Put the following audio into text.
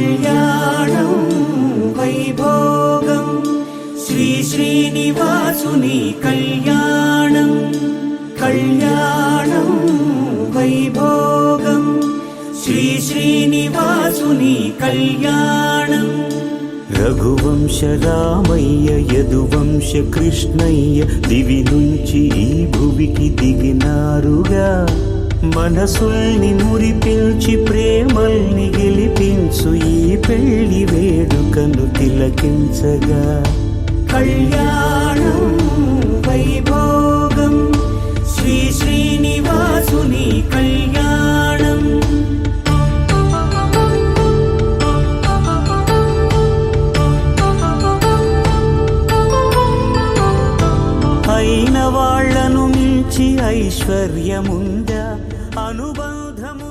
కళ్యాణం వైభోగం శ్రీ శ్రీనివాసుని కళ్యాణం కళ్యాణం వైభోగం శ్రీ శ్రీనివాసుని కళ్యాణం రఘువంశ రామయ్య యదువంశ కృష్ణయ్య దివి నుంచి ఈ భువికి దిగినారుగా మనసుల్ని మురిపిల్చి ప్రేమల్ని గెలిపించు ఈ పెళ్లి వేడుకను తిలకించగా కళ్యాణం వైభోగం శ్రీ శ్రీనివాసుని కళ్యాణం అయిన వాళ్లను మించి ఐశ్వర్యముందా అనుబంధము